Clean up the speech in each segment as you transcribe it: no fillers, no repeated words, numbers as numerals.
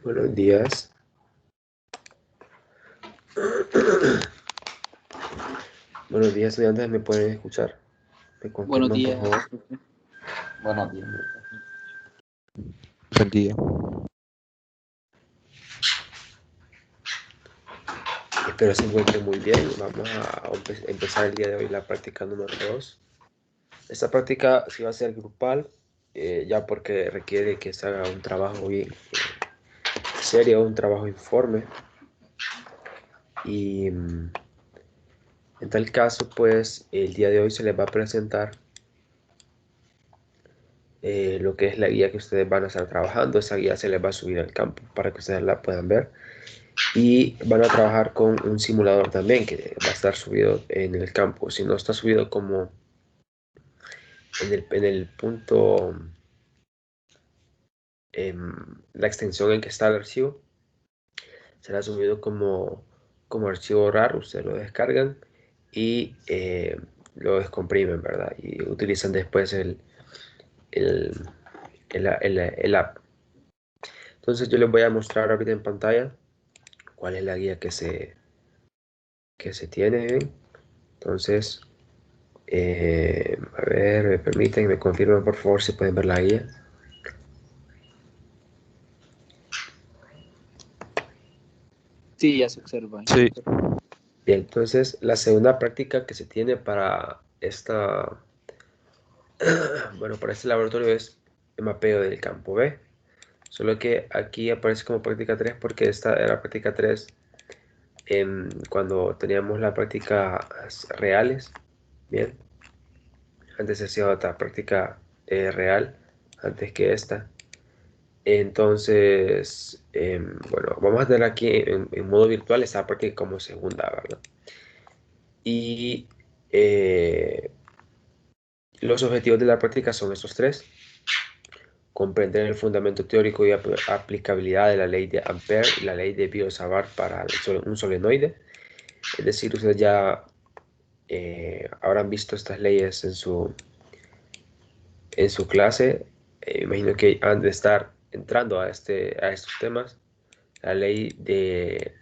Buenos días. Buenos días, estudiantes, ¿me pueden escuchar? ¿Me Buenos confirman, por días, favor? profe. Buenos días. Buen día. Espero se encuentren muy bien. Vamos a empezar el día de hoy la práctica número 2. Esta práctica sí va a ser grupal, ya porque requiere que se haga un trabajo bien serio, un trabajo informe. Y en tal caso, pues el día de hoy se les va a presentar lo que es la guía que ustedes van a estar trabajando. Esa guía se les va a subir al campo para que ustedes la puedan ver. Y van a trabajar con un simulador también que va a estar subido en el campo. Si no está subido como en el punto, la extensión en que está el archivo, será subido como archivo RAR. Ustedes lo descargan y lo descomprimen, ¿verdad? Y utilizan después el, el app. Entonces yo les voy a mostrar ahorita en pantalla cuál es la guía que se tiene. ¿Ven? Entonces, a ver, me permiten, me confirman por favor si pueden ver la guía. Sí, ya se observa. Sí, Bien, entonces la segunda práctica que se tiene para bueno, para este laboratorio es el mapeo del campo B. Solo que aquí aparece como práctica 3 porque esta era práctica 3 cuando teníamos las prácticas reales. Bien, antes se hacía otra práctica real antes que esta. Entonces, bueno, vamos a tener aquí en modo virtual esta práctica como segunda, ¿verdad? Y los objetivos de la práctica son estos tres: comprender el fundamento teórico y aplicabilidad de la ley de Ampère y la ley de Biot-Savart para un solenoide. Es decir, ustedes ya habrán visto estas leyes en su clase. Imagino que han de estar entrando a estos temas. La ley de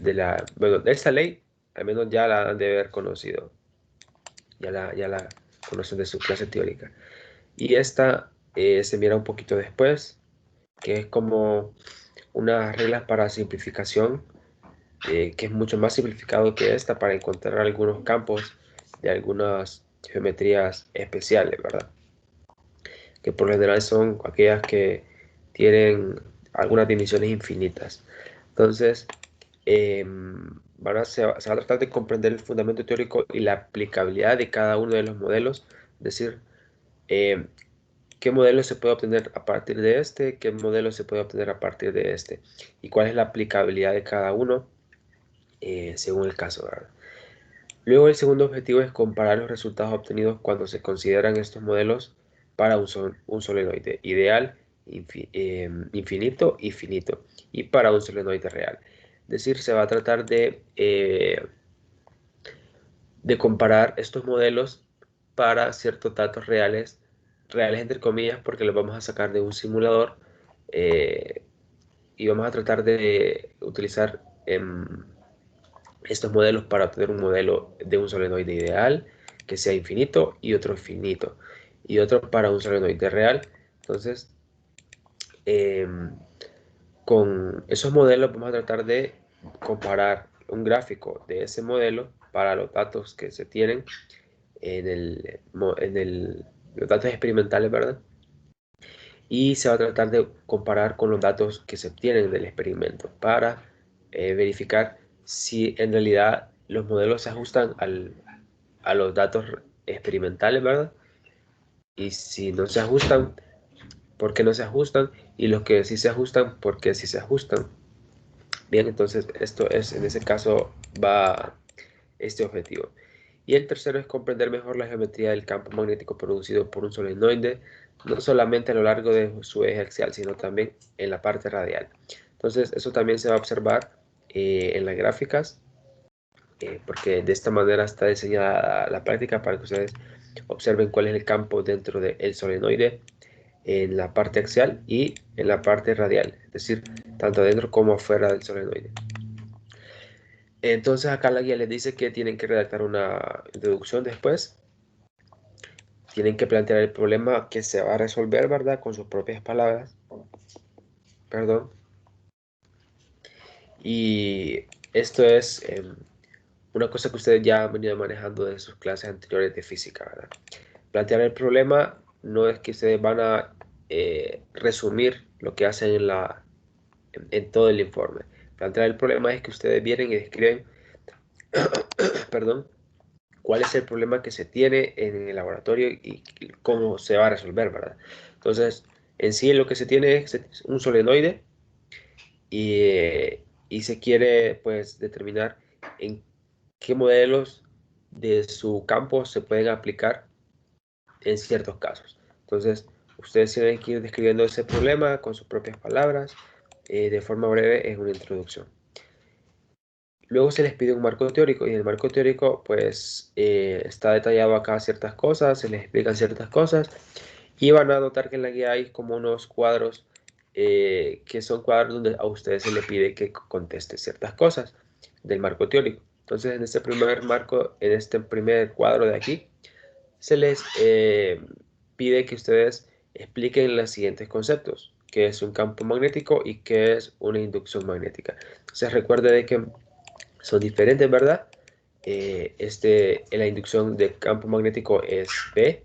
la, bueno, de esta ley, al menos ya la han de haber conocido, ya la conocen de su clase teórica. Y esta se mira un poquito después, que es como unas reglas para simplificación, que es mucho más simplificado que esta para encontrar algunos campos de algunas geometrías especiales, ¿verdad? Que por lo general son aquellas que tienen algunas dimensiones infinitas. Entonces, se va a tratar de comprender el fundamento teórico y la aplicabilidad de cada uno de los modelos, es decir, em, qué modelo se puede obtener a partir de este, qué modelo se puede obtener a partir de este, y cuál es la aplicabilidad de cada uno según el caso, ¿verdad? Luego, el segundo objetivo es comparar los resultados obtenidos cuando se consideran estos modelos para un solenoide ideal, infinito y finito, y para un solenoide real. Es decir, se va a tratar de comparar estos modelos para ciertos datos reales, reales entre comillas, porque los vamos a sacar de un simulador, y vamos a tratar de utilizar estos modelos para obtener un modelo de un solenoide ideal que sea infinito y otro finito y otro para un solenoide real. Entonces, con esos modelos vamos a tratar de comparar un gráfico de ese modelo para los datos que se tienen los datos experimentales, ¿verdad? Y se va a tratar de comparar con los datos que se obtienen del experimento para verificar si en realidad los modelos se ajustan a los datos experimentales, ¿verdad? Y si no se ajustan, ¿por qué no se ajustan? Y los que sí se ajustan, ¿por qué sí se ajustan? Bien, entonces esto es, en ese caso va este objetivo. Y el tercero es comprender mejor la geometría del campo magnético producido por un solenoide, no solamente a lo largo de su eje axial, sino también en la parte radial. Entonces, eso también se va a observar en las gráficas, porque de esta manera está diseñada la práctica para que ustedes observen cuál es el campo dentro del solenoide en la parte axial y en la parte radial, es decir, tanto adentro como afuera del solenoide. Entonces acá la guía les dice que tienen que redactar una introducción después. Tienen que plantear el problema que se va a resolver, ¿verdad? Con sus propias palabras. Perdón. Y esto es una cosa que ustedes ya han venido manejando de sus clases anteriores de física, ¿verdad? Plantear el problema no es que ustedes van a resumir lo que hacen en todo el informe. Plantear el problema es que ustedes vienen y describen, perdón, cuál es el problema que se tiene en el laboratorio y cómo se va a resolver, ¿verdad? Entonces, en sí lo que se tiene es un solenoide y se quiere pues determinar en qué modelos de su campo se pueden aplicar en ciertos casos. Entonces, ustedes tienen que ir describiendo ese problema con sus propias palabras de forma breve en una introducción. Luego se les pide un marco teórico y en el marco teórico pues está detallado acá ciertas cosas, se les explican ciertas cosas y van a notar que en la guía hay como unos cuadros que son cuadros donde a ustedes se les pide que conteste ciertas cosas del marco teórico. Entonces en este primer marco, en este primer cuadro de aquí, se les pide que ustedes expliquen los siguientes conceptos, qué es un campo magnético y qué es una inducción magnética. Entonces recuerde de que son diferentes, ¿verdad? La inducción de campo magnético es B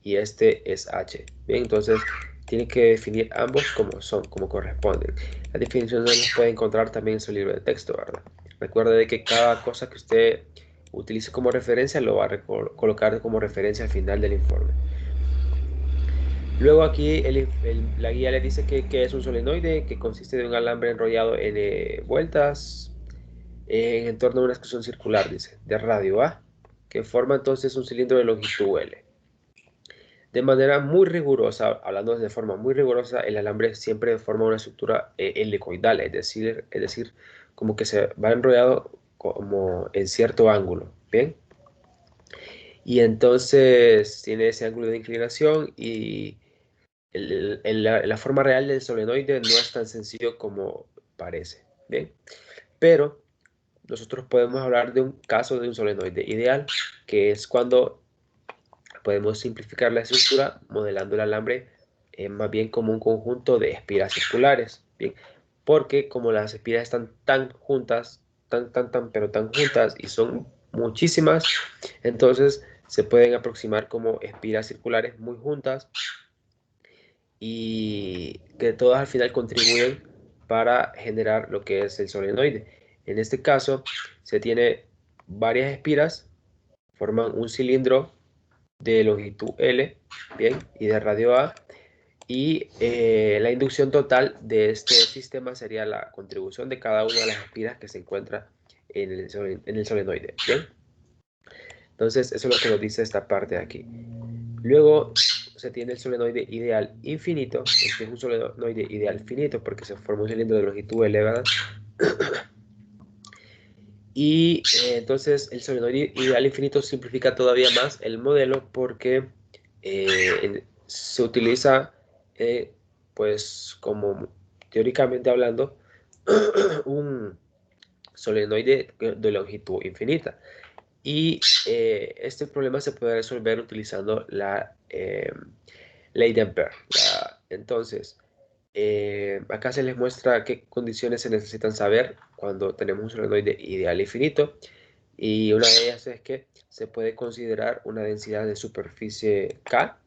y este es H. Bien, entonces tiene que definir ambos como son, como corresponden. Las definiciones las puede encontrar también en su libro de texto, ¿verdad? Recuerde de que cada cosa que usted utilice como referencia lo va a colocar como referencia al final del informe. Luego aquí la guía le dice que es un solenoide que consiste de un alambre enrollado en vueltas en torno a una exclusión circular, dice, de radio A, que forma entonces un cilindro de longitud L. De manera muy rigurosa, hablando de forma muy rigurosa, el alambre siempre forma una estructura helicoidal, es decir, como que se va enrollado como en cierto ángulo, ¿bien? Y entonces tiene ese ángulo de inclinación y la forma real del solenoide no es tan sencillo como parece, ¿bien? Pero nosotros podemos hablar de un caso de un solenoide ideal, que es cuando podemos simplificar la estructura modelando el alambre más bien como un conjunto de espiras circulares, ¿bien? Porque como las espiras están tan juntas, pero tan juntas y son muchísimas, entonces se pueden aproximar como espiras circulares muy juntas y que todas al final contribuyen para generar lo que es el solenoide. En este caso se tiene varias espiras, forman un cilindro de longitud L, bien, y de radio A, y la inducción total de este sistema sería la contribución de cada una de las espiras que se encuentra en el solenoide, bien. Entonces eso es lo que nos dice esta parte de aquí. Luego se tiene el solenoide ideal infinito, este es un solenoide ideal finito porque se forma un cilindro de longitud elevada. Y entonces el solenoide ideal infinito simplifica todavía más el modelo porque se utiliza, pues como teóricamente hablando, un solenoide de longitud infinita. Y este problema se puede resolver utilizando la ley de Ampère. Entonces, acá se les muestra qué condiciones se necesitan saber cuando tenemos un solenoide ideal infinito. Y una de ellas es que se puede considerar una densidad de superficie K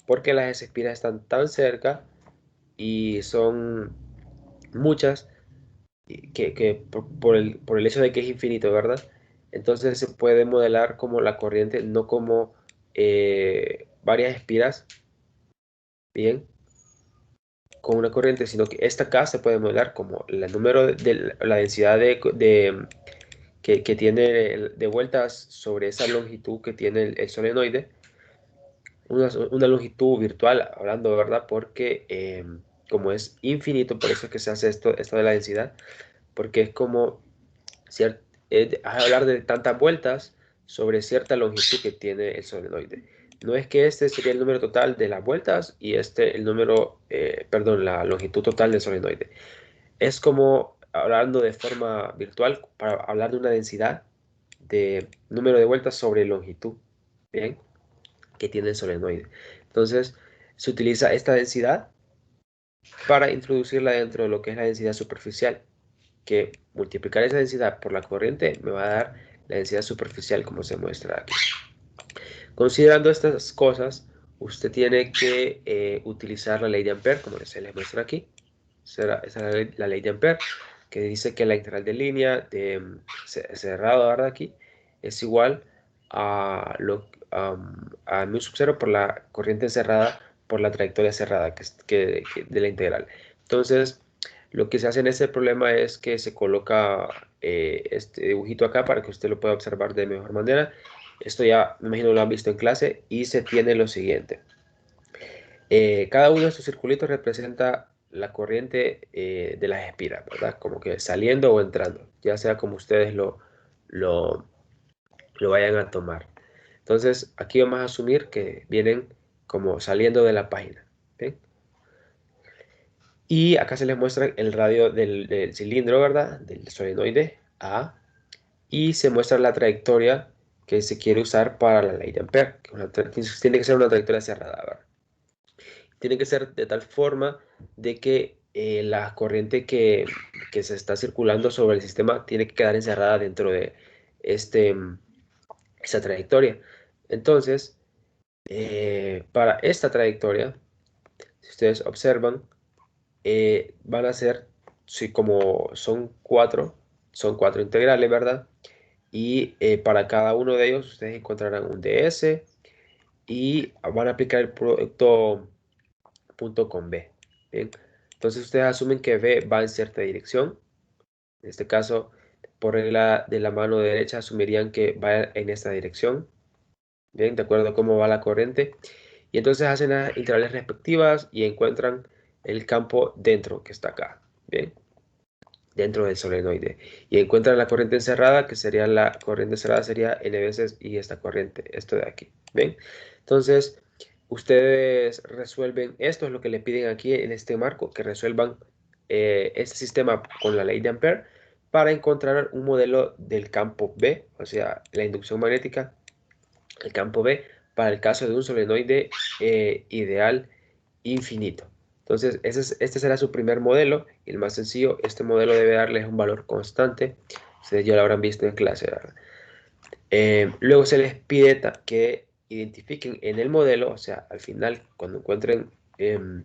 porque las espiras están tan cerca y son muchas que por el hecho de que es infinito, ¿verdad? Entonces se puede modelar como la corriente, no como varias espiras, bien, con una corriente, sino que esta K se puede modelar como el número de la densidad que tiene de vueltas sobre esa longitud que tiene el solenoide, una longitud virtual, hablando, ¿verdad? Porque como es infinito, por eso es que se hace esto de la densidad, porque es como hablar de tantas vueltas sobre cierta longitud que tiene el solenoide. No es que este sería el número total de las vueltas y este el número, perdón, la longitud total del solenoide. Es como hablando de forma virtual para hablar de una densidad de número de vueltas sobre longitud, ¿bien? Que tiene el solenoide. Entonces, se utiliza esta densidad para introducirla dentro de lo que es la densidad superficial, que multiplicar esa densidad por la corriente me va a dar la densidad superficial como se muestra aquí. Considerando estas cosas, usted tiene que utilizar la ley de Ampère, como se les muestra aquí. Esa es la ley de Ampère, que dice que la integral de línea de cerrado, ¿verdad? Aquí es igual a mu sub 0 por la corriente cerrada por la trayectoria cerrada de la integral. Entonces, lo que se hace en este problema es que se coloca este dibujito acá para que usted lo pueda observar de mejor manera. Esto ya, me imagino, lo han visto en clase y se tiene lo siguiente. Cada uno de estos circulitos representa la corriente de las espiras, ¿verdad? Como que saliendo o entrando, ya sea como ustedes lo, lo vayan a tomar. Entonces, aquí vamos a asumir que vienen como saliendo de la página. ¿Bien? Y acá se les muestra el radio del cilindro, ¿verdad? Del solenoide A. Y se muestra la trayectoria que se quiere usar para la ley de Ampère, tiene que ser una trayectoria cerrada, ¿verdad? Tiene que ser de tal forma de que la corriente que se está circulando sobre el sistema tiene que quedar encerrada dentro de este, esa trayectoria. Entonces, para esta trayectoria, si ustedes observan, van a ser, sí, como son cuatro integrales, ¿verdad? Y para cada uno de ellos ustedes encontrarán un ds y van a aplicar el producto punto con B. Bien. Entonces ustedes asumen que B va en cierta dirección. En este caso, por regla de la mano derecha, asumirían que va en esta dirección. Bien, de acuerdo a cómo va la corriente. Y entonces hacen las integrales respectivas y encuentran el campo dentro, que está acá. Bien, dentro del solenoide. Y encuentran la corriente encerrada, que sería la corriente cerrada, sería n veces y esta corriente, esto de aquí. Bien, entonces ustedes resuelven, esto es lo que le piden aquí en este marco, que resuelvan este sistema con la ley de Ampère para encontrar un modelo del campo B, o sea, la inducción magnética, el campo B, para el caso de un solenoide ideal infinito. Entonces, este será su primer modelo, y el más sencillo. Este modelo debe darles un valor constante. Ustedes ya lo habrán visto en clase, ¿verdad? Luego se les pide que identifiquen en el modelo, o sea, al final, cuando encuentren el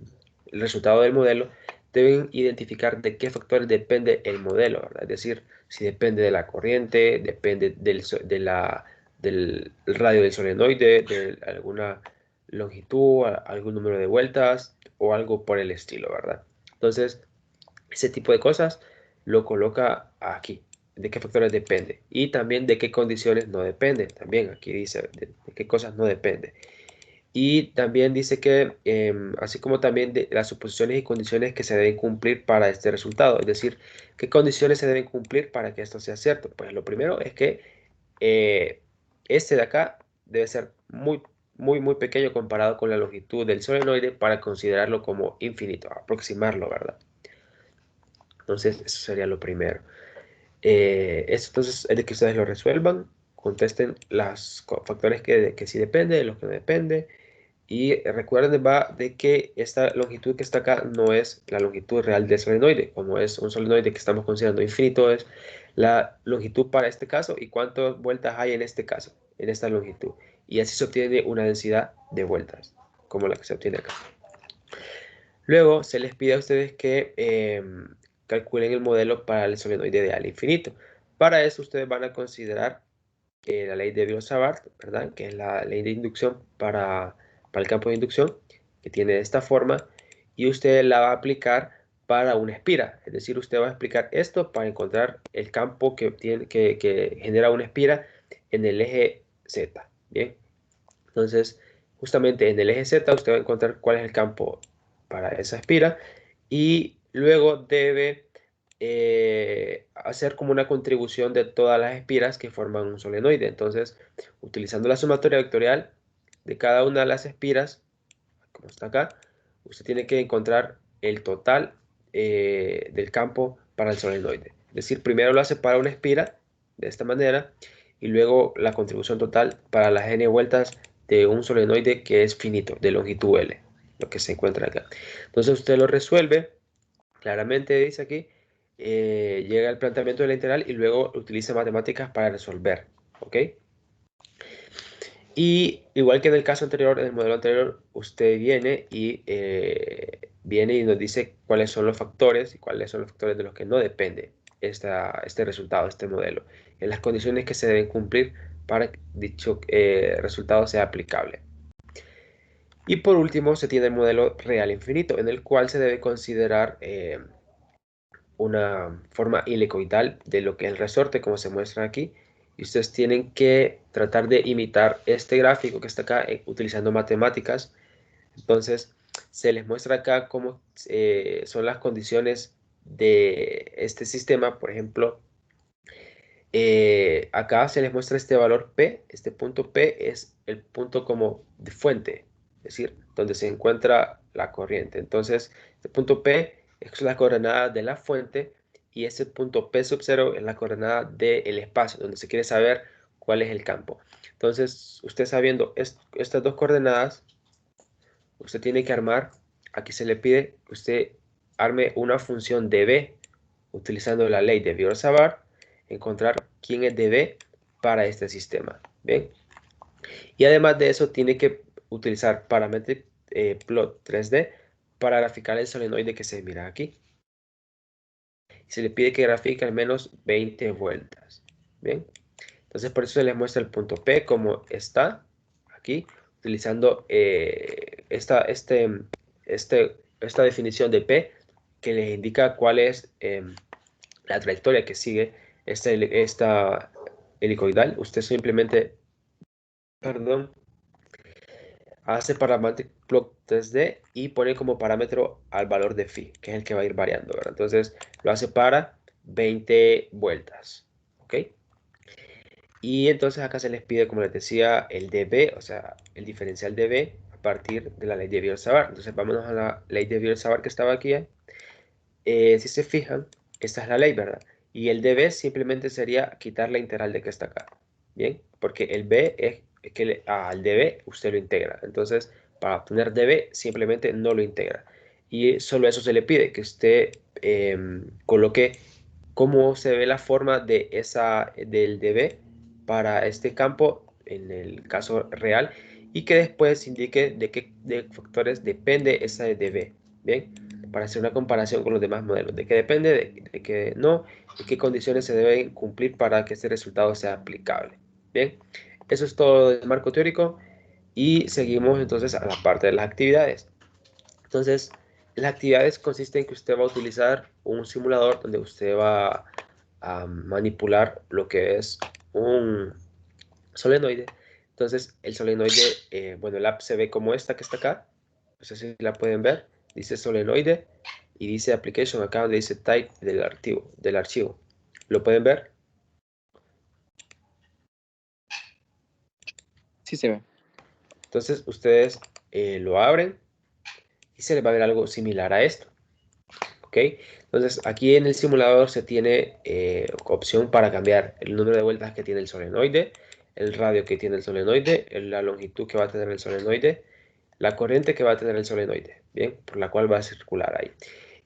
resultado del modelo, deben identificar de qué factores depende el modelo, ¿verdad? Es decir, si depende de la corriente, depende del radio del solenoide, de alguna longitud, algún número de vueltas o algo por el estilo, ¿verdad? Entonces, ese tipo de cosas lo coloca aquí. De qué factores depende. Y también de qué condiciones no depende. También aquí dice de qué cosas no depende. Y también dice que, así como también de las suposiciones y condiciones que se deben cumplir para este resultado. Es decir, qué condiciones se deben cumplir para que esto sea cierto. Pues lo primero es que este de acá debe ser muy pequeño comparado con la longitud del solenoide para considerarlo como infinito, aproximarlo, ¿verdad? Entonces, eso sería lo primero. Entonces es de que ustedes lo resuelvan, contesten los factores que sí depende, de los que no depende. Y recuerden va de que esta longitud que está acá no es la longitud real del solenoide. Como es un solenoide que estamos considerando infinito, es la longitud para este caso y cuántas vueltas hay en este caso, en esta longitud. Y así se obtiene una densidad de vueltas, como la que se obtiene acá. Luego se les pide a ustedes que calculen el modelo para el solenoide de al infinito. Para eso ustedes van a considerar la ley de Biot-Savart, ¿verdad? Que es la ley de inducción para el campo de inducción, que tiene esta forma, y usted la va a aplicar para una espira. Es decir, usted va a explicar esto para encontrar el campo que genera una espira en el eje Z. Bien, entonces, justamente en el eje Z usted va a encontrar cuál es el campo para esa espira y luego debe hacer como una contribución de todas las espiras que forman un solenoide. Entonces, utilizando la sumatoria vectorial de cada una de las espiras, como está acá, usted tiene que encontrar el total del campo para el solenoide. Es decir, primero lo hace para una espira, de esta manera, y luego la contribución total para las n vueltas de un solenoide que es finito, de longitud L, lo que se encuentra acá. Entonces usted lo resuelve, claramente dice aquí, llega al planteamiento de la integral y luego utiliza matemáticas para resolver, ¿ok? Y igual que en el caso anterior, en el modelo anterior, usted viene y nos dice cuáles son los factores y cuáles son los factores de los que no depende este resultado, este modelo, en las condiciones que se deben cumplir para que dicho resultado sea aplicable. Y por último, se tiene el modelo real infinito, en el cual se debe considerar una forma helicoidal de lo que es el resorte, como se muestra aquí. Y ustedes tienen que tratar de imitar este gráfico que está acá utilizando matemáticas. Entonces, se les muestra acá cómo son las condiciones de este sistema. Por ejemplo, acá se les muestra este valor P. Este punto P es el punto como de fuente, es decir, donde se encuentra la corriente. Entonces, este punto P es la coordenada de la fuente y este punto P sub 0 es la coordenada del espacio, donde se quiere saber cuál es el campo. Entonces, usted sabiendo estas dos coordenadas, usted tiene que armar, aquí se le pide que usted arme una función de B utilizando la ley de Biot-Savart, encontrar quién es de B para este sistema. ¿Bien? Y además de eso, tiene que utilizar Parametric Plot 3D para graficar el solenoide que se mira aquí. Se le pide que grafique al menos 20 vueltas. ¿Bien? Entonces, por eso se les muestra el punto P como está aquí, utilizando esta definición de P que les indica cuál es la trayectoria que sigue esta helicoidal. Usted simplemente, perdón, hace Parametric Plot 3D y pone como parámetro al valor de phi, que es el que va a ir variando, ¿verdad? Entonces lo hace para 20 vueltas, ¿ok? Y entonces acá se les pide, como les decía, el dB, o sea, el diferencial dB a partir de la ley de Biot-Savart. Entonces vámonos a la ley de Biot-Savart que estaba aquí. Si se fijan, esta es la ley, ¿verdad? Y el dB simplemente sería quitar la integral de que está acá. ¿Bien? Porque el B es que al dB usted lo integra. Entonces, para obtener dB simplemente no lo integra. Y solo eso se le pide, que usted coloque cómo se ve la forma del dB para este campo en el caso real y que después indique de qué factores depende esa dB. Bien, para hacer una comparación con los demás modelos, de qué depende, de qué no, y qué condiciones se deben cumplir para que este resultado sea aplicable. Bien, eso es todo del marco teórico y seguimos entonces a la parte de las actividades. Entonces, las actividades consisten en que usted va a utilizar un simulador donde usted va a manipular lo que es un solenoide. Entonces, el solenoide, bueno, el app se ve como esta que está acá. No sé si la pueden ver. Dice solenoide y dice application acá donde dice type del archivo. ¿Lo pueden ver? Sí se ve. Entonces, ustedes lo abren y se les va a ver algo similar a esto. ¿Ok? Entonces, aquí en el simulador se tiene opción para cambiar el número de vueltas que tiene el solenoide, el radio que tiene el solenoide, la longitud que va a tener el solenoide, la corriente que va a tener el solenoide, ¿bien? Por la cual va a circular ahí.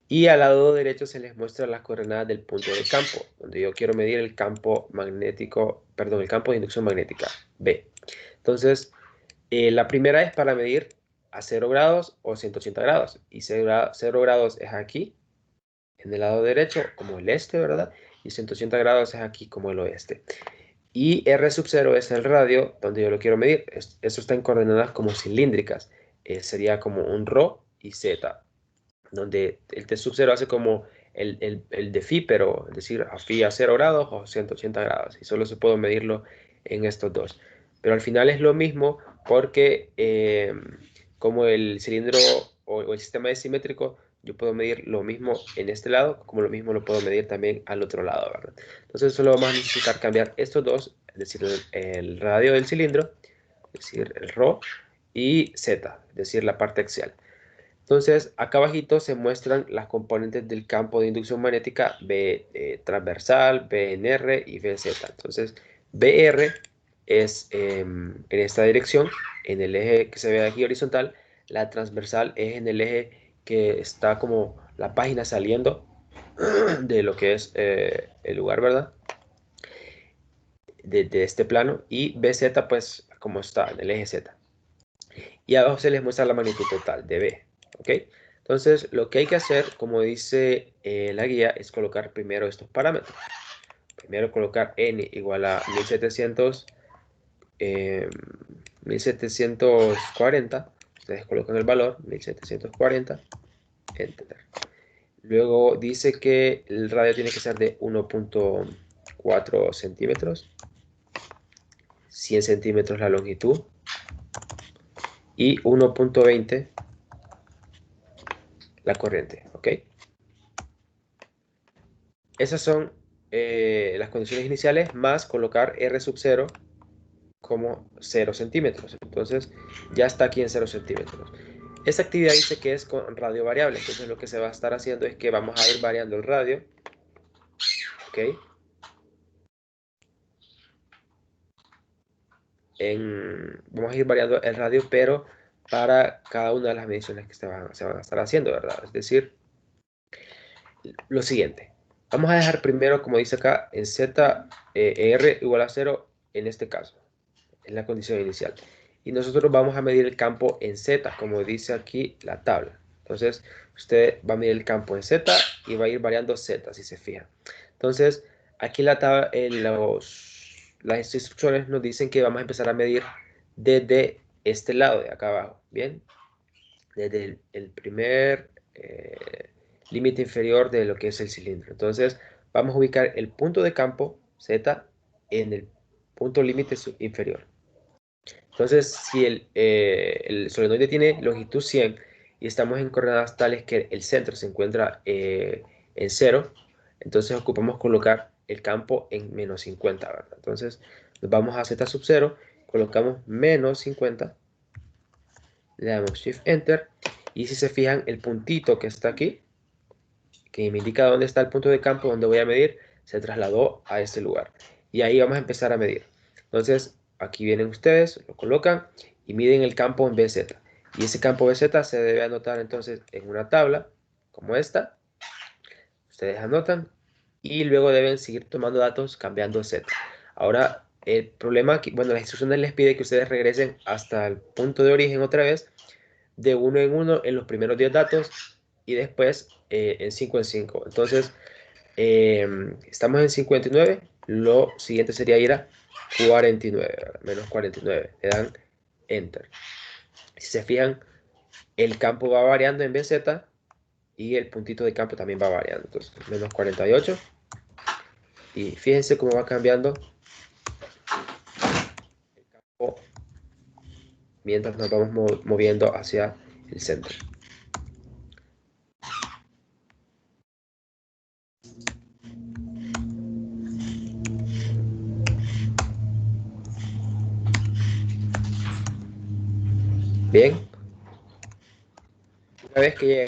Y al lado derecho se les muestra las coordenadas del punto de campo, donde yo quiero medir el campo magnético, perdón, el campo de inducción magnética, B. Entonces, la primera es para medir a 0 grados o 180 grados. Y 0 grados es aquí, en el lado derecho, como el este, ¿verdad? Y 180 grados es aquí, como el oeste. Y R sub 0 es el radio donde yo lo quiero medir. Eso está en coordenadas como cilíndricas. Sería como un ρ y z, donde el T sub 0 hace como el de phi, pero es decir, a phi a 0 grados o 180 grados. Y solo se puede medirlo en estos dos. Pero al final es lo mismo porque como el cilindro o el sistema es simétrico, yo puedo medir lo mismo en este lado, como lo mismo lo puedo medir también al otro lado, ¿verdad? Entonces solo vamos a necesitar cambiar estos dos, es decir, el radio del cilindro, es decir, el ρ, y Z, es decir, la parte axial. Entonces, acá abajito se muestran las componentes del campo de inducción magnética B transversal, BNR y BZ. Entonces, BR es en esta dirección, en el eje que se ve aquí horizontal. La transversal es en el eje que está como la página saliendo de lo que es el lugar, ¿verdad? De este plano. Y BZ, pues, como está en el eje Z. Y abajo se les muestra la magnitud total de B, ¿ok? Entonces, lo que hay que hacer, como dice la guía, es colocar primero estos parámetros. Primero colocar n igual a 1740. Ustedes colocan el valor, 1740, enter. Luego dice que el radio tiene que ser de 1.4 centímetros, 100 centímetros la longitud y 1.20 la corriente, ¿ok? Esas son las condiciones iniciales, más colocar R sub 0 como 0 centímetros. Entonces ya está aquí en 0 centímetros. Esta actividad dice que es con radio variable. Entonces lo que se va a estar haciendo es que vamos a ir variando el radio. ¿Ok? Vamos a ir variando el radio, pero para cada una de las mediciones que se van a estar haciendo, ¿verdad? Es decir, lo siguiente. Vamos a dejar primero, como dice acá, en Z, R igual a 0 en este caso. Es la condición inicial. Y nosotros vamos a medir el campo en Z, como dice aquí la tabla. Entonces, usted va a medir el campo en Z y va a ir variando Z, si se fijan. Entonces, aquí la tabla, las instrucciones nos dicen que vamos a empezar a medir desde este lado de acá abajo, ¿bien? Desde el primer límite inferior de lo que es el cilindro. Entonces, vamos a ubicar el punto de campo Z en el punto límite inferior. Entonces, si el solenoide tiene longitud 100 y estamos en coordenadas tales que el centro se encuentra en 0, entonces ocupamos colocar el campo en menos 50, ¿verdad? Entonces, nos vamos a Z sub 0, colocamos menos 50, le damos Shift Enter, y si se fijan, el puntito que está aquí, que me indica dónde está el punto de campo donde voy a medir, se trasladó a este lugar. Y ahí vamos a empezar a medir. Entonces, aquí vienen ustedes, lo colocan y miden el campo en BZ. Y ese campo BZ se debe anotar entonces en una tabla como esta. Ustedes anotan y luego deben seguir tomando datos cambiando Z. Ahora, el problema aquí, bueno, las instrucciones les pide que ustedes regresen hasta el punto de origen otra vez, de uno en uno en los primeros 10 datos y después en 5 en 5. Entonces, estamos en 59, lo siguiente sería ir a 49, ¿verdad? Menos 49, le dan Enter. Si se fijan, el campo va variando en BZ y el puntito de campo también va variando. Entonces, menos 48. Y fíjense cómo va cambiando el campo mientras nos vamos moviendo hacia el centro. Bien, una vez que lleguen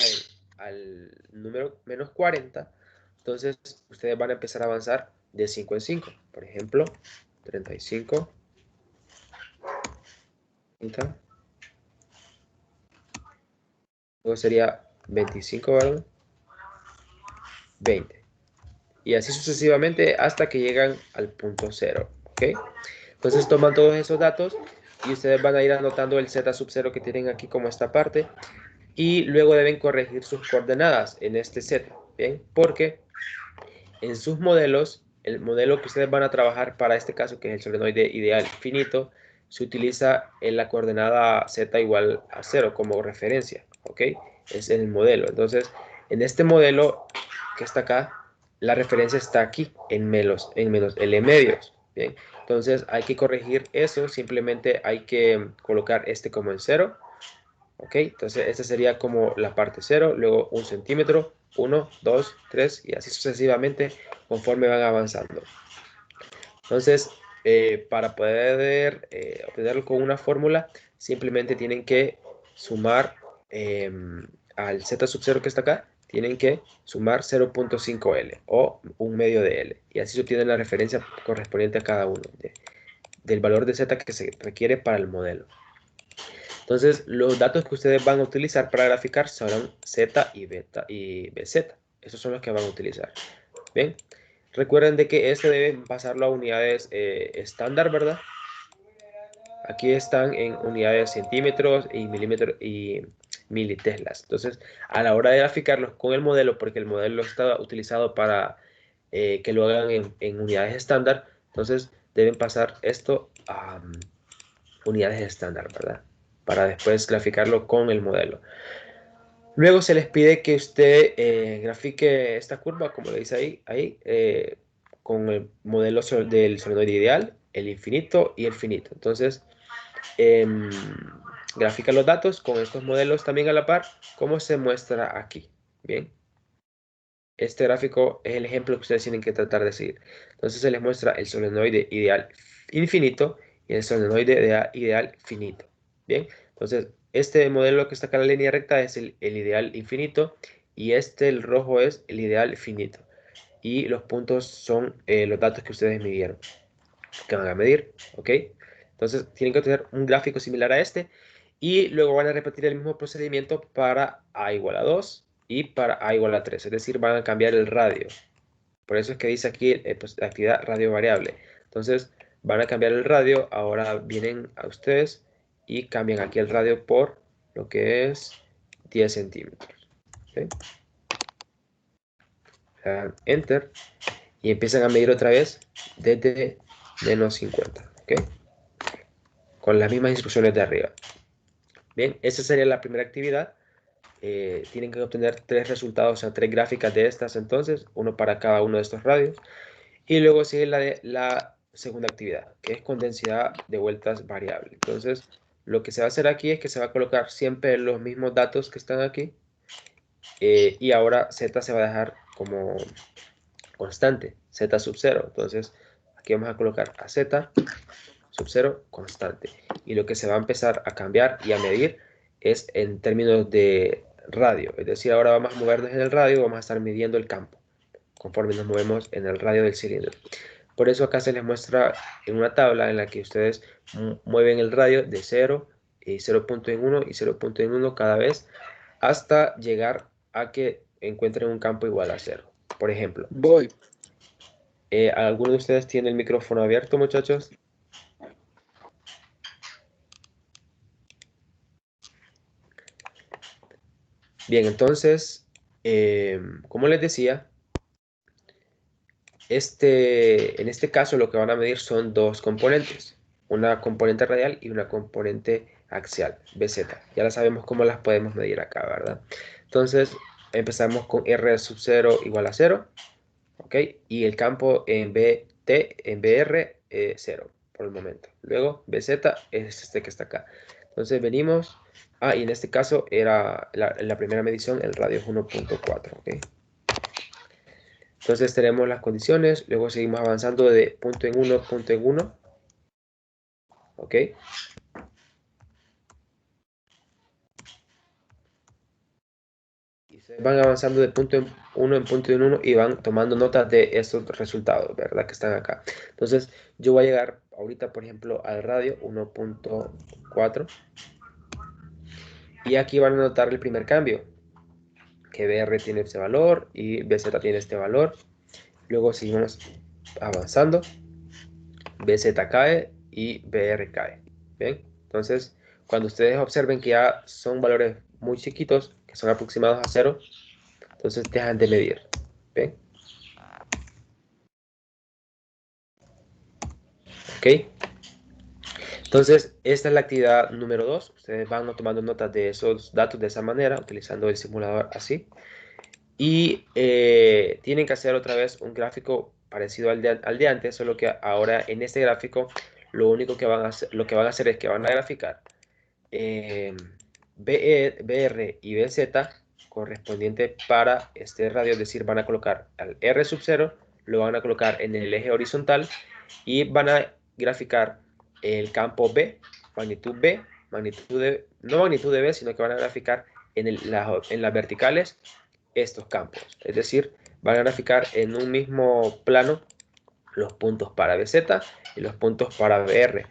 al número menos 40, entonces ustedes van a empezar a avanzar de 5 en 5. Por ejemplo, 35, 30, luego sería 25, ¿verdad? 20. Y así sucesivamente hasta que llegan al punto 0, ¿ok? Entonces toman todos esos datos y ustedes van a ir anotando el Z sub 0 que tienen aquí como esta parte y luego deben corregir sus coordenadas en este Z, ¿bien? Porque en sus modelos, el modelo que ustedes van a trabajar para este caso, que es el solenoide ideal finito, se utiliza en la coordenada Z igual a 0 como referencia, ¿ok? Es en el modelo. Entonces, en este modelo que está acá, la referencia está aquí, en menos L medios, ¿bien? Entonces, hay que corregir eso, simplemente hay que colocar este como en 0, ¿ok? Entonces, esta sería como la parte 0, luego 1 centímetro, 1, 2, 3 y así sucesivamente conforme van avanzando. Entonces, para poder obtenerlo con una fórmula, simplemente tienen que sumar al z sub 0 que está acá, tienen que sumar 0.5L o un medio de L. Y así se obtiene la referencia correspondiente a cada uno del valor de z que se requiere para el modelo. Entonces, los datos que ustedes van a utilizar para graficar serán z y beta y bz. Esos son los que van a utilizar. Bien, recuerden de que este deben pasarlo a unidades estándar, ¿verdad? Aquí están en unidades centímetros y milímetros y militeslas. Entonces, a la hora de graficarlos con el modelo, porque el modelo está utilizado para que lo hagan en unidades estándar, entonces deben pasar esto a unidades estándar, ¿verdad? Para después graficarlo con el modelo. Luego se les pide que usted grafique esta curva, como le dice ahí con el modelo del solenoide ideal, el infinito y el finito. Entonces, grafica los datos con estos modelos también a la par, como se muestra aquí. Bien. Este gráfico es el ejemplo que ustedes tienen que tratar de seguir. Entonces se les muestra el solenoide ideal infinito y el solenoide ideal finito. Bien, entonces este modelo que está acá en la línea recta es el ideal infinito y este, el rojo, es el ideal finito. Y los puntos son los datos que ustedes midieron, que van a medir, ¿ok? Entonces tienen que tener un gráfico similar a este y luego van a repetir el mismo procedimiento para a igual a 2 y para a igual a 3, es decir, van a cambiar el radio. Por eso es que dice aquí pues, la actividad radio variable. Entonces van a cambiar el radio, ahora vienen a ustedes y cambian aquí el radio por lo que es 10 centímetros. ¿Sí? Enter y empiezan a medir otra vez desde menos 50. ¿Ok? Con las mismas instrucciones de arriba. Bien, esa sería la primera actividad. Tienen que obtener 3 resultados, o sea, 3 gráficas de estas entonces, uno para cada uno de estos radios. Y luego sigue la segunda actividad, que es con densidad de vueltas variable. Entonces, lo que se va a hacer aquí es que se va a colocar siempre los mismos datos que están aquí. Y ahora z se va a dejar como constante, z sub 0. Entonces, aquí vamos a colocar a z sub 0 constante. Y lo que se va a empezar a cambiar y a medir es en términos de radio. Es decir, ahora vamos a movernos en el radio, vamos a estar midiendo el campo conforme nos movemos en el radio del cilindro. Por eso acá se les muestra en una tabla en la que ustedes mueven el radio de 0, 0.1 y 0.1 cada vez hasta llegar a que encuentren un campo igual a 0. Por ejemplo, Voy. ¿alguno de ustedes tiene el micrófono abierto, muchachos? Bien, entonces, como les decía, en este caso lo que van a medir son dos componentes, una componente radial y una componente axial, BZ. Ya la sabemos cómo las podemos medir acá, ¿verdad? Entonces, empezamos con R sub 0 igual a 0, ¿ok? Y el campo en BT, en BR, 0 por el momento. Luego, BZ es este que está acá. Entonces venimos, y en este caso era la primera medición, el radio es 1.4, ¿ok? Entonces tenemos las condiciones, luego seguimos avanzando de punto en uno, ¿ok? Y se van avanzando de punto en uno y van tomando notas de estos resultados, ¿verdad? Que están acá. Entonces yo voy a llegar ahorita, por ejemplo, al radio 1.4 y aquí van a notar el primer cambio, que BR tiene este valor y BZ tiene este valor. Luego seguimos avanzando, BZ cae y BR cae. ¿Bien? Entonces, cuando ustedes observen que ya son valores muy chiquitos, que son aproximados a 0, entonces dejan de medir. ¿Bien? ¿Ok? Entonces, esta es la actividad número 2. Ustedes van tomando notas de esos datos de esa manera, utilizando el simulador así. Y tienen que hacer otra vez un gráfico parecido al de antes, solo que ahora en este gráfico lo único que van a hacer es que van a graficar BR y BZ correspondiente para este radio, es decir, van a colocar al R sub 0, lo van a colocar en el eje horizontal y van a graficar el campo B, magnitud de, no magnitud de B, sino que van a graficar en las verticales estos campos. Es decir, van a graficar en un mismo plano los puntos para BZ y los puntos para BR.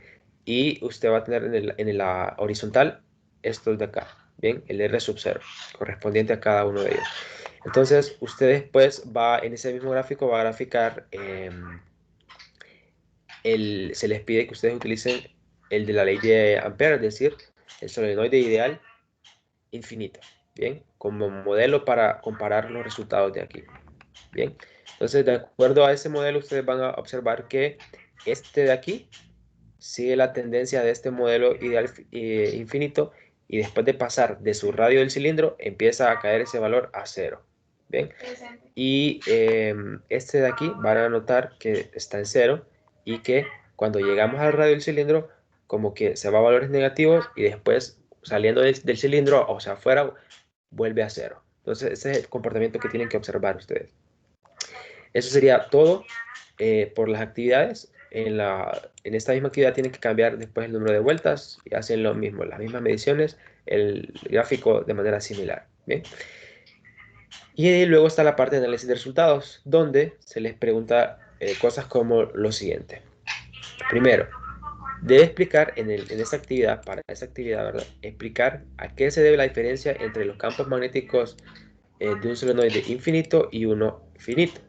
Y usted va a tener en la horizontal estos de acá, ¿bien? El R sub 0, correspondiente a cada uno de ellos. Entonces, usted después va, en ese mismo gráfico, va a graficar, se les pide que ustedes utilicen el de la ley de Ampere, es decir, el solenoide ideal infinito, ¿bien? Como modelo para comparar los resultados de aquí, ¿bien? Entonces, de acuerdo a ese modelo, ustedes van a observar que este de aquí sigue la tendencia de este modelo ideal infinito, y después de pasar de su radio del cilindro, empieza a caer ese valor a 0, ¿bien? Y este de aquí van a notar que está en 0 y que cuando llegamos al radio del cilindro, como que se va a valores negativos y después saliendo del cilindro, o sea, afuera, vuelve a 0. Entonces, ese es el comportamiento que tienen que observar ustedes. Eso sería todo por las actividades. En esta misma actividad tienen que cambiar después el número de vueltas y hacen lo mismo, las mismas mediciones, el gráfico de manera similar. ¿Bien? Y luego está la parte de análisis de resultados, donde se les pregunta cosas como lo siguiente. Primero, debe explicar en esta actividad, para esta actividad, ¿verdad? Explicar a qué se debe la diferencia entre los campos magnéticos de un solenoide infinito y uno finito.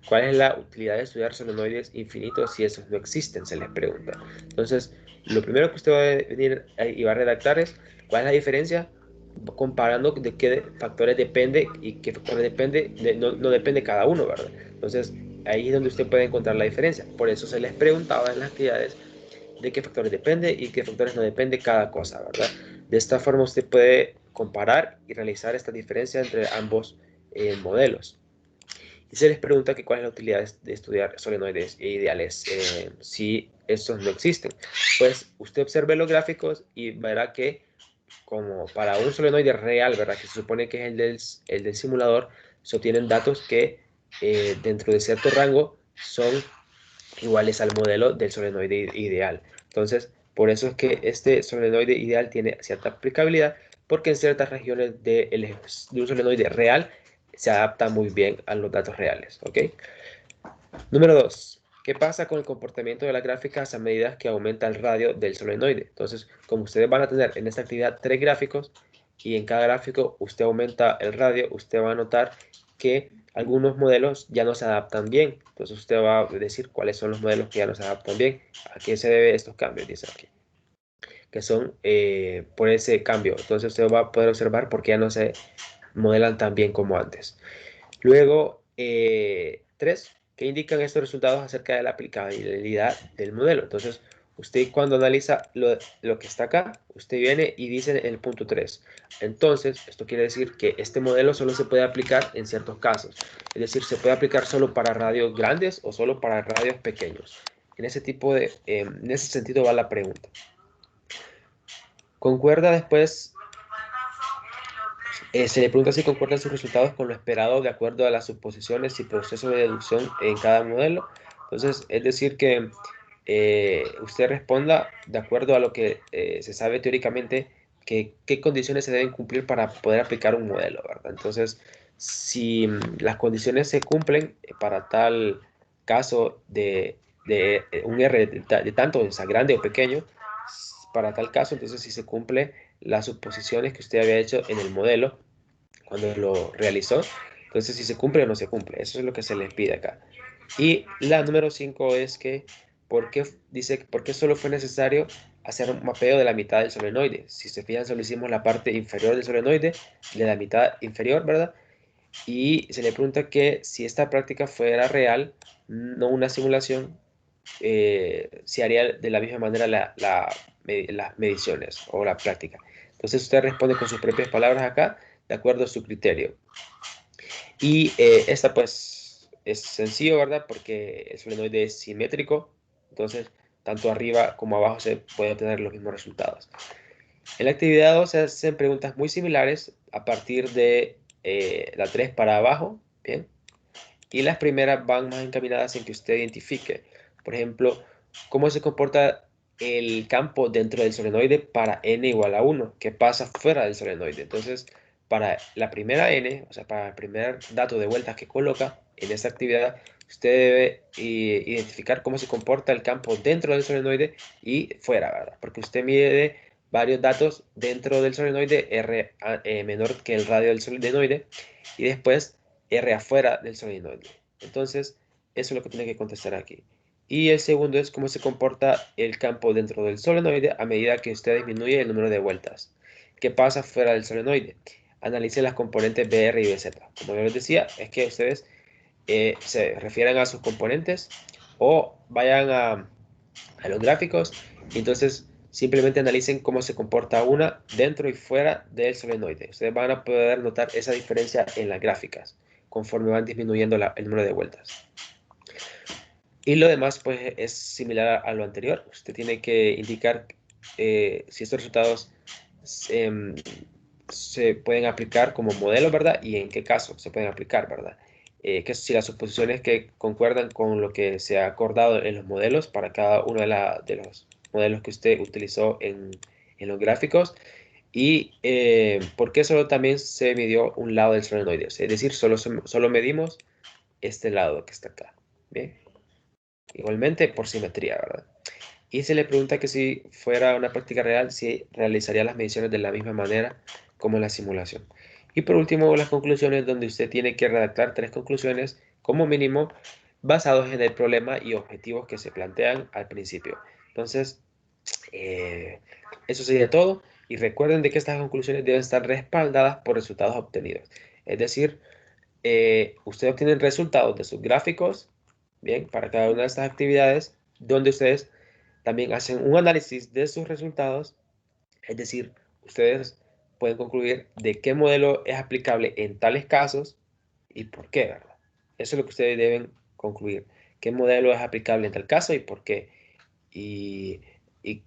¿Cuál es la utilidad de estudiar solenoides infinitos si esos no existen? Se les pregunta. Entonces, lo primero que usted va a venir y va a redactar es cuál es la diferencia comparando de qué factores depende y qué factores depende, no depende cada uno, ¿verdad? Entonces, ahí es donde usted puede encontrar la diferencia. Por eso se les preguntaba en las actividades de qué factores depende y qué factores no depende cada cosa, ¿verdad? De esta forma usted puede comparar y realizar esta diferencia entre ambos modelos. Y se les pregunta que cuál es la utilidad de estudiar solenoides ideales si estos no existen. Pues usted observe los gráficos y verá que como para un solenoide real, ¿verdad? Que se supone que es el del simulador, se obtienen datos que dentro de cierto rango son iguales al modelo del solenoide ideal. Entonces, por eso es que este solenoide ideal tiene cierta aplicabilidad, porque en ciertas regiones de un solenoide real se adapta muy bien a los datos reales, ¿ok? Número 2. ¿Qué pasa con el comportamiento de las gráficas a medida que aumenta el radio del solenoide? Entonces, como ustedes van a tener en esta actividad 3 gráficos y en cada gráfico usted aumenta el radio, usted va a notar que algunos modelos ya no se adaptan bien. Entonces usted va a decir cuáles son los modelos que ya no se adaptan bien. ¿A qué se debe estos cambios? Dice aquí. Que son por ese cambio. Entonces usted va a poder observar por qué ya no se modelan tan bien como antes. Luego, 3, ¿qué indican estos resultados acerca de la aplicabilidad del modelo? Entonces, usted cuando analiza lo que está acá, usted viene y dice en el punto 3. Entonces, esto quiere decir que este modelo solo se puede aplicar en ciertos casos. Es decir, se puede aplicar solo para radios grandes o solo para radios pequeños. En ese sentido va la pregunta. Concuerda después se le pregunta si concuerdan sus resultados con lo esperado de acuerdo a las suposiciones y procesos de deducción en cada modelo. Entonces, es decir que usted responda de acuerdo a lo que se sabe teóricamente, que qué condiciones se deben cumplir para poder aplicar un modelo, ¿verdad? Entonces, si las condiciones se cumplen para tal caso de un R de tanto, o sea, grande o pequeño, para tal caso, entonces si se cumple las suposiciones que usted había hecho en el modelo cuando lo realizó, entonces si se cumple o no se cumple, eso es lo que se les pide acá. Y la número 5 es que, ¿por qué solo fue necesario hacer un mapeo de la mitad del solenoide? Si se fijan, solo hicimos la parte inferior del solenoide, de la mitad inferior, ¿verdad? Y se le pregunta que si esta práctica fuera real, no una simulación, se haría de la misma manera las mediciones o la práctica. Entonces usted responde con sus propias palabras acá, de acuerdo a su criterio. Y esta pues es sencillo, ¿verdad? Porque el solenoide es simétrico, entonces tanto arriba como abajo se pueden obtener los mismos resultados. En la actividad 2 se hacen preguntas muy similares a partir de la 3 para abajo, ¿bien? Y las primeras van más encaminadas en que usted identifique, por ejemplo, cómo se comporta el campo dentro del solenoide para n igual a 1, que pasa fuera del solenoide. Entonces, para la primera n, o sea, para el primer dato de vueltas que coloca en esta actividad, usted debe identificar cómo se comporta el campo dentro del solenoide y fuera, ¿verdad? Porque usted mide varios datos dentro del solenoide, r menor que el radio del solenoide, y después r afuera del solenoide. Entonces, eso es lo que tiene que contestar aquí. Y el segundo es cómo se comporta el campo dentro del solenoide a medida que usted disminuye el número de vueltas. ¿Qué pasa fuera del solenoide? Analice las componentes BR y BZ. Como yo les decía, es que ustedes se refieren a sus componentes o vayan a los gráficos y entonces simplemente analicen cómo se comporta una dentro y fuera del solenoide. Ustedes van a poder notar esa diferencia en las gráficas conforme van disminuyendo el número de vueltas. Y lo demás, pues, es similar a lo anterior. Usted tiene que indicar si estos resultados se pueden aplicar como modelo, ¿verdad? Y en qué caso se pueden aplicar, ¿verdad? Que si las suposiciones que concuerdan con lo que se ha acordado en los modelos para cada uno de los modelos que usted utilizó en los gráficos. Y por qué solo también se midió un lado del solenoide. Es decir, solo medimos este lado que está acá. ¿Bien? Igualmente por simetría, ¿verdad? Y se le pregunta que si fuera una práctica real, si realizaría las mediciones de la misma manera como en la simulación. Y por último, las conclusiones, donde usted tiene que redactar 3 conclusiones como mínimo basados en el problema y objetivos que se plantean al principio. Entonces, eso sería todo. Y recuerden de que estas conclusiones deben estar respaldadas por resultados obtenidos. Es decir, usted obtiene resultados de sus gráficos, bien, para cada una de estas actividades, donde ustedes también hacen un análisis de sus resultados, es decir, ustedes pueden concluir de qué modelo es aplicable en tales casos y por qué, ¿verdad? Eso es lo que ustedes deben concluir. ¿Qué modelo es aplicable en tal caso y por qué? Y, y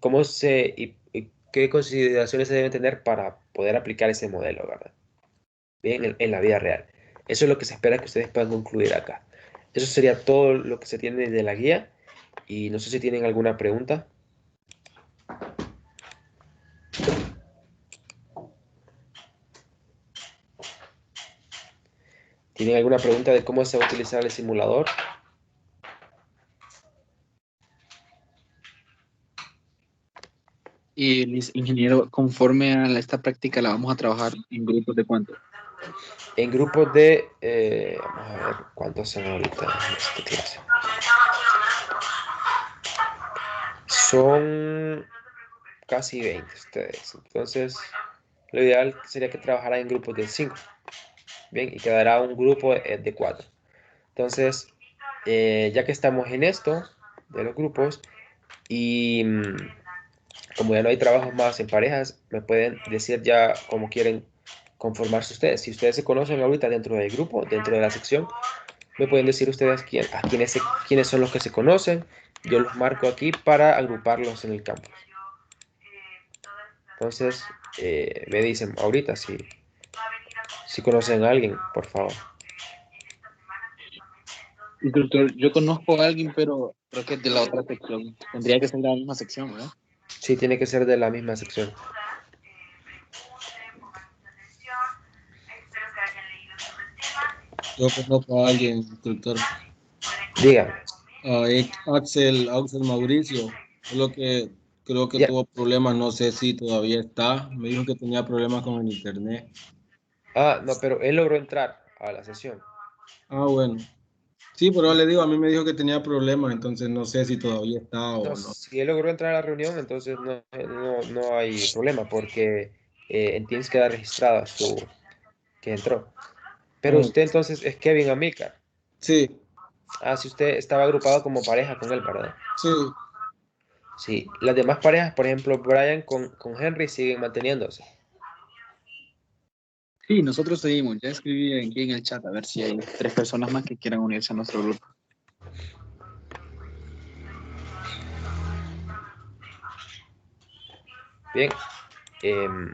qué consideraciones se deben tener para poder aplicar ese modelo, ¿verdad? Bien, en la vida real. Eso es lo que se espera que ustedes puedan concluir acá. Eso sería todo lo que se tiene de la guía y no sé si tienen alguna pregunta. ¿Tienen alguna pregunta de cómo se va a utilizar el simulador? Y ingeniero, conforme a esta práctica, la vamos a trabajar en grupos de cuánto. En grupos de... vamos a ver cuántos son ahorita en esta clase. Son casi 20 ustedes. Entonces, lo ideal sería que trabajaran en grupos de 5. Bien, y quedará un grupo de 4. Entonces, ya que estamos en esto de los grupos y como ya no hay trabajos más en parejas, me pueden decir ya cómo quieren conformarse ustedes. Si ustedes se conocen ahorita dentro del grupo, dentro de la sección, me pueden decir ustedes quiénes son los que se conocen. Yo los marco aquí para agruparlos en el campus. Entonces, me dicen ahorita si conocen a alguien, por favor. Instructor, yo conozco a alguien, pero creo que es de la otra sección. Tendría que ser de la misma sección, ¿verdad? Sí, tiene que ser de la misma sección. Yo conozco a alguien, instructor. Dígame. Axel Mauricio, es lo que creo que Ya. tuvo problemas, no sé si todavía está. Me dijo que tenía problemas con el internet. Ah, no, pero él logró entrar a la sesión. Ah, bueno. Sí, pero le digo, a mí me dijo que tenía problemas, entonces no sé si todavía está No, o no. si él logró entrar a la reunión, entonces no hay problema porque en Teams queda registrada que entró. Pero Oh, usted entonces es Kevin Amilcar. sí, Ah, si usted estaba agrupado como pareja con él, ¿verdad? sí. Sí, las demás parejas, por ejemplo, Brian con Henry siguen manteniéndose. Sí, nosotros seguimos. Ya escribí aquí en el chat a ver si hay 3 personas más que quieran unirse a nuestro grupo. Bien. em,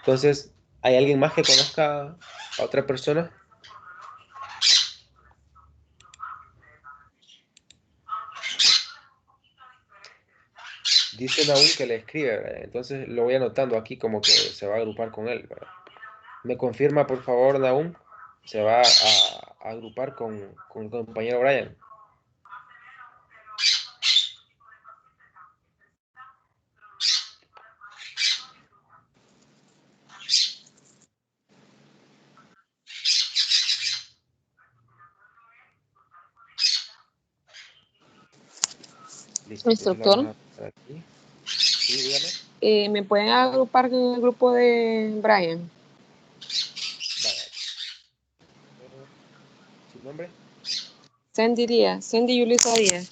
entonces, ¿hay alguien más que conozca a otra persona? Dice Naúm que le escribe, ¿verdad? Entonces lo voy anotando aquí como que se va a agrupar con él, ¿verdad? ¿Me confirma, por favor, Naúm? Se va a agrupar con el compañero Brian. Listo, entonces lo Instructor, vamos a poner aquí. Sí, dígame. ¿me pueden agrupar con el grupo de Brian? Vaya. ¿Su nombre? Sandy Díaz, Sandy Yulisa Díaz.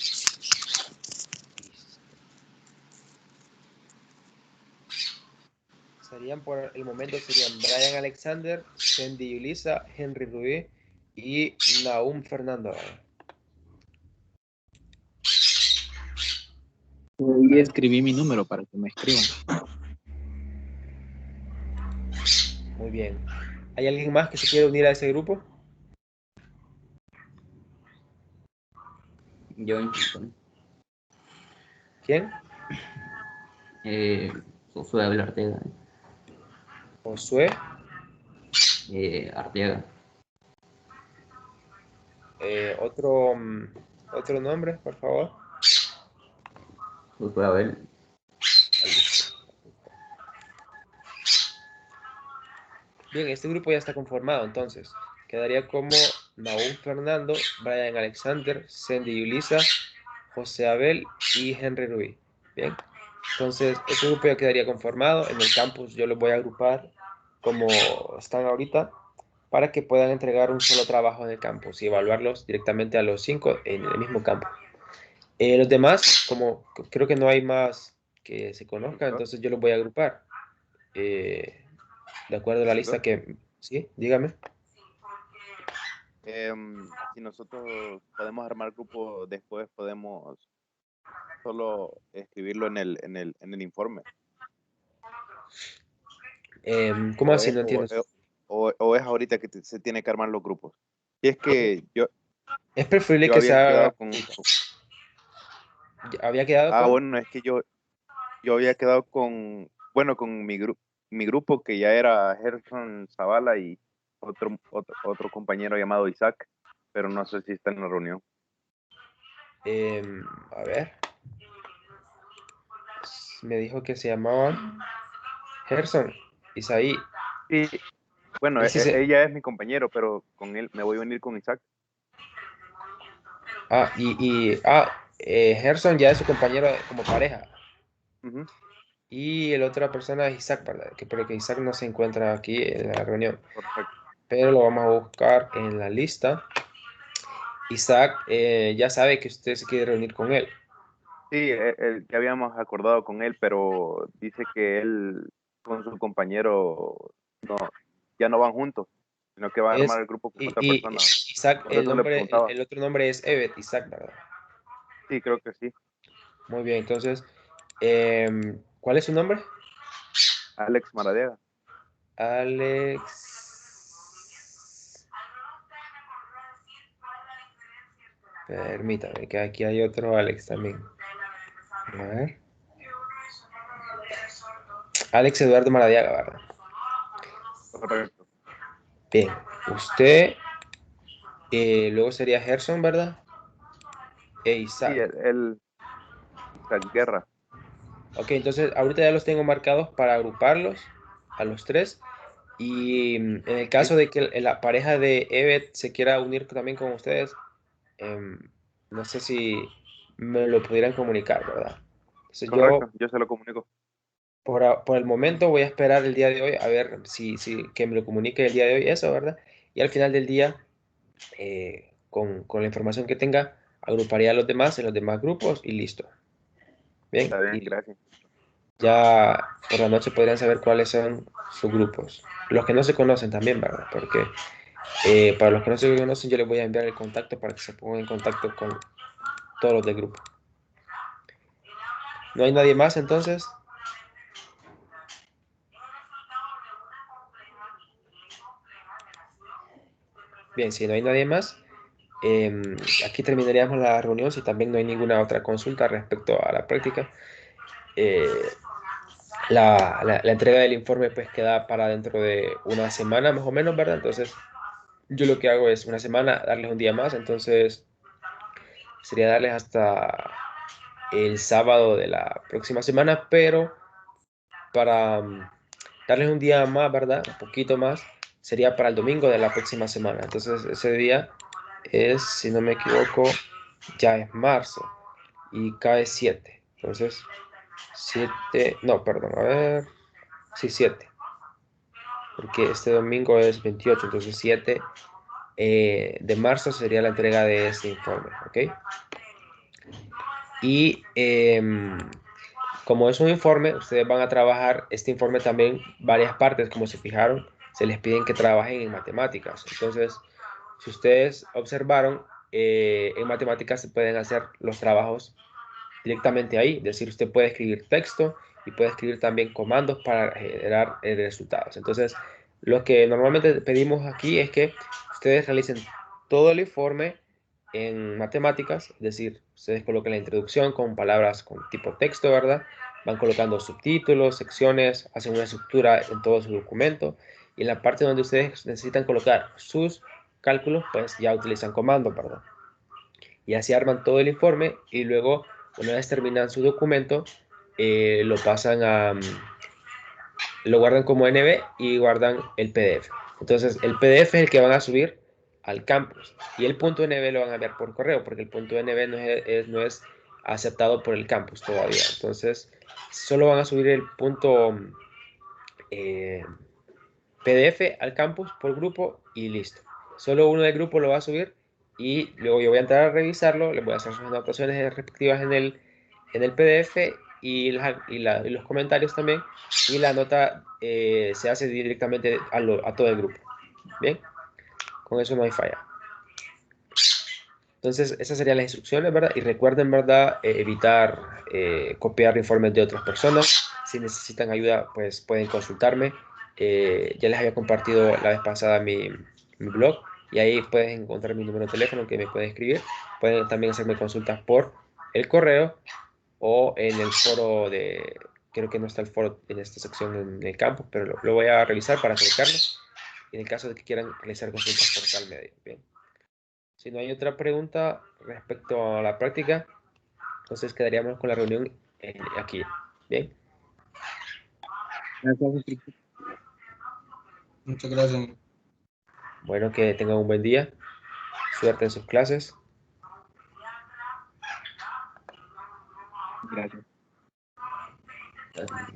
Serían por el momento serían Brian Alexander, Sandy Yulisa, Henry Rubí y Naúm Fernando. Y escribí mi número para que me escriban. Muy bien. ¿Hay alguien más que se quiere unir a ese grupo? Yo insisto. ¿Quién? Josué Abel Arteaga. Josué. Arteaga. Otro nombre, por favor. Josué Abel. Bien, este grupo ya está conformado, entonces. Quedaría como Naúm Fernando, Brian Alexander, Sandy Yulisa, José Abel y Henry Rubí. Bien. Entonces, este grupo ya quedaría conformado. En el campus yo los voy a agrupar como están ahorita para que puedan entregar un solo trabajo en el campus y evaluarlos directamente a los 5 en el mismo campo. Los demás, como creo que no hay más que se conozca, entonces yo los voy a agrupar. De acuerdo a la lista que... Sí, dígame. Si nosotros podemos armar grupo después, podemos solo escribirlo en el informe. ¿Cómo O así? es, No o, entiendo. o es ahorita que se tiene que armar los grupos. Y es que Es preferible yo que se había quedado haga... con... ¿Había quedado Ah, con? bueno, es que yo había quedado con mi grupo que ya era Gerson Zavala y otro compañero llamado Isaac, pero no sé si está en la reunión. A ver. Me dijo que se llamaba Gerson, Isaí. Sí, bueno, Ese se... ella es mi compañero, pero con él me voy a venir con Isaac. Gerson ya es su compañero como pareja. Ujú. Y la otra persona es Isaac, ¿verdad? Pero que Isaac no se encuentra aquí en la reunión. Perfecto. Pero lo vamos a buscar en la lista. Isaac ya sabe que usted se quiere reunir con él. Sí, ya habíamos acordado con él, pero dice que él con su compañero no, ya no van juntos, sino que va a armar Es, el grupo con y, otra y persona. Isaac, Por eso le preguntaba. el otro nombre es Evet Isaac, ¿verdad? Sí, creo que sí. Muy bien, entonces, ¿cuál es su nombre? Alex Maradiaga. Alex. Permítame, que aquí hay otro Alex también. A ver. Alex Eduardo Maradiaga, ¿verdad? Correcto. Bien, usted, luego sería Gerson, ¿verdad? E Sí, Isaac. Isaac Guerra. Ok, entonces ahorita ya los tengo marcados para agruparlos a los tres. Y en el ¿Sí? caso de que la pareja de Evet se quiera unir también con ustedes, no sé si me lo pudieran comunicar, ¿verdad? Entonces yo Correcto, yo se lo comunico. por el momento voy a esperar el día de hoy a ver si que me lo comunique el día de hoy eso, ¿verdad? Y al final del día, con la información que tenga, agruparía a los demás en los demás grupos y listo. Bien, Está bien, y gracias. ya por la noche podrían saber cuáles son sus grupos. Los que no se conocen también, ¿verdad? Porque para los que no se conocen, yo les voy a enviar el contacto para que se pongan en contacto con todos los del grupo. ¿No hay nadie más entonces? Bien, si no hay nadie más, aquí terminaríamos la reunión si también no hay ninguna otra consulta respecto a la práctica. la entrega del informe pues queda para dentro de una semana más o menos, ¿verdad? Entonces yo lo que hago es una semana, darles un día más, entonces sería darles hasta el sábado de la próxima semana, pero para darles un día más, ¿verdad? Un poquito más, sería para el domingo de la próxima semana. Entonces ese día es, si no me equivoco, ya es marzo y cae 7. Entonces, 7, no, perdón, a ver, sí, 7. Porque este domingo es 28, entonces 7 de marzo sería la entrega de este informe, ¿ok? Y como es un informe, ustedes van a trabajar este informe también varias partes, como se fijaron, se les piden que trabajen en matemáticas. Entonces, si ustedes observaron, en matemáticas se pueden hacer los trabajos directamente ahí, es decir, usted puede escribir texto y puede escribir también comandos para generar resultados. Entonces, lo que normalmente pedimos aquí es que ustedes realicen todo el informe en matemáticas, es decir, ustedes colocan la introducción con palabras con tipo texto, ¿verdad? Van colocando subtítulos, secciones, hacen una estructura en todo su documento y en la parte donde ustedes necesitan colocar sus cálculos, pues ya utilizan comandos, ¿verdad? Y así arman todo el informe y luego, una vez terminan su documento, lo pasan a, lo guardan como NB y guardan el PDF. Entonces, el PDF es el que van a subir al campus y el punto NB lo van a enviar por correo porque el punto NB no es aceptado por el campus todavía. Entonces, solo van a subir el punto PDF al campus por grupo y listo. Solo uno del grupo lo va a subir y luego yo voy a entrar a revisarlo, le voy a hacer sus anotaciones respectivas en el PDF y los comentarios también, y la nota se hace directamente a todo el grupo. Bien, con eso no hay falla. Entonces, esas serían las instrucciones, ¿verdad? Y recuerden, ¿verdad? Evitar copiar informes de otras personas. Si necesitan ayuda, pues pueden consultarme. Ya les había compartido la vez pasada mi blog y ahí pueden encontrar mi número de teléfono que me pueden escribir. Pueden también hacerme consultas por el correo o en el foro de... Creo que no está el foro en esta sección en el campus, pero lo voy a revisar para colocarlo en el caso de que quieran realizar consultas por tal medio. Bien. Si no hay otra pregunta respecto a la práctica, entonces quedaríamos con la reunión aquí. Bien. Gracias. Muchas gracias. Bueno, que tengan un buen día. Suerte en sus clases. Gracias. Gracias,